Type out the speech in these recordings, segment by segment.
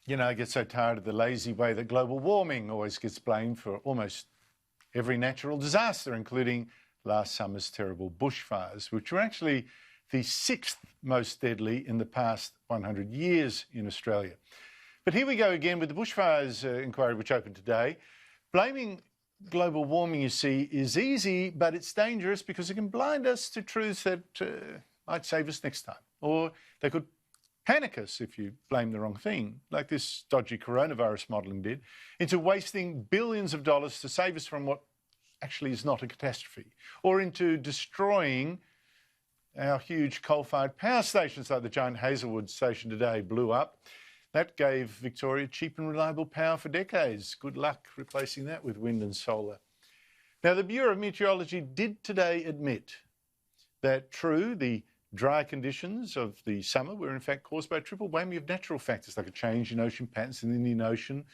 You know, I get so tired of the lazy way that global warming always gets blamed for almost every natural disaster, including last summer's terrible bushfires, which were actually the 6th most deadly in the past 100 years in Australia. But here we go again with the bushfires inquiry, which opened today. Blaming global warming, you see, is easy, but it's dangerous because it can blind us to truths that might save us next time. Or they could panic us if you blame the wrong thing, like this dodgy coronavirus modelling did, into wasting billions of dollars to save us from what actually is not a catastrophe, or into destroying our huge coal-fired power stations like the giant Hazelwood station today blew up. That gave Victoria cheap and reliable power for decades. Good luck replacing that with wind and solar. Now, the Bureau of Meteorology did today admit that, true, the dry conditions of the summer were in fact caused by a triple whammy of natural factors like a change in ocean patterns in the Indian Ocean,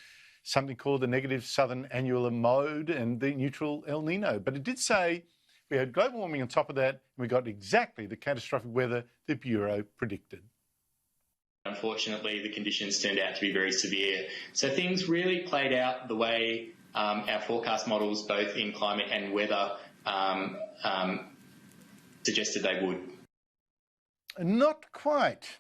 something called the negative southern annular mode, and the neutral El Nino. But it did say we had global warming on top of that, and we got exactly the catastrophic weather the Bureau predicted. Unfortunately, the conditions turned out to be very severe. So things really played out the way our forecast models, both in climate and weather, suggested they would. Not quite.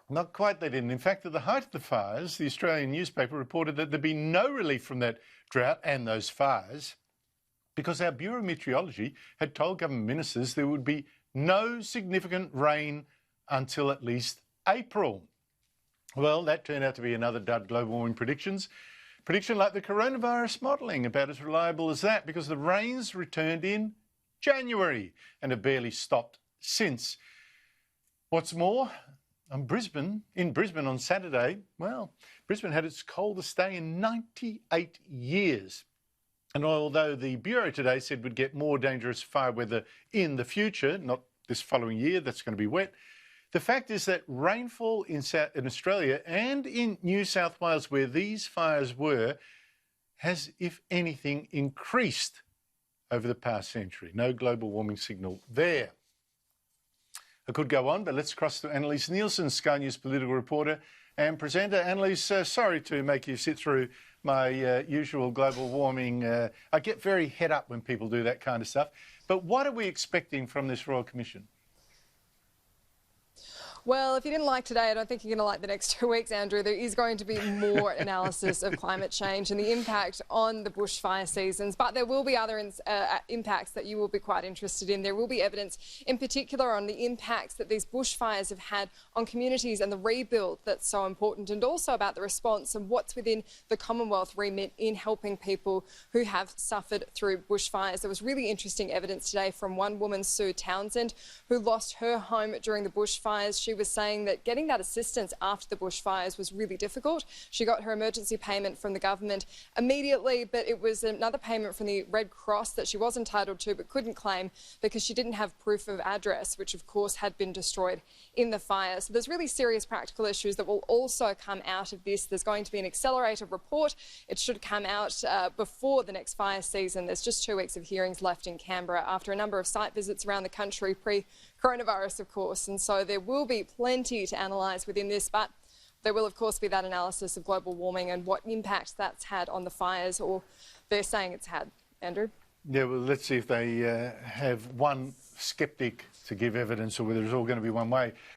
Not quite, they didn't. In fact, at the height of the fires, the Australian newspaper reported that there'd be no relief from that drought and those fires because our Bureau of Meteorology had told government ministers there would be no significant rain until at least April. Well, that turned out to be another dud global warming prediction like the coronavirus modelling, about as reliable as that, because the rains returned in January and have barely stopped since. What's more, in Brisbane on Saturday, well, Brisbane had its coldest day in 98 years. And although the Bureau today said we'd get more dangerous fire weather in the future, not this following year, that's going to be wet, the fact is that rainfall in Australia and in New South Wales, where these fires were, has, if anything, increased over the past century. No global warming signal there. I could go on, but let's cross to Annalise Nielsen, Sky News political reporter and presenter. Annalise, sorry to make you sit through my usual global warming. I get very head up when people do that kind of stuff. But what are we expecting from this Royal Commission? Well, if you didn't like today, I don't think you're going to like the next 2 weeks, Andrew. There is going to be more analysis of climate change and the impact on the bushfire seasons. But there will be other impacts that you will be quite interested in. There will be evidence in particular on the impacts that these bushfires have had on communities and the rebuild that's so important, and also about the response and what's within the Commonwealth remit in helping people who have suffered through bushfires. There was really interesting evidence today from one woman, Sue Townsend, who lost her home during the bushfires. She was saying that getting that assistance after the bushfires was really difficult. She got her emergency payment from the government immediately, but it was another payment from the Red Cross that she was entitled to but couldn't claim because she didn't have proof of address, which of course had been destroyed in the fire. So there's really serious practical issues that will also come out of this. There's going to be an accelerated report. It should come out before the next fire season. There's just 2 weeks of hearings left in Canberra after a number of site visits around the country pre-coronavirus, of course, and so there will be plenty to analyse within this, but there will of course be that analysis of global warming and what impact that's had on the fires, or they're saying it's had. Andrew? Yeah, well, let's see if they have one sceptic to give evidence or whether it's all going to be one way.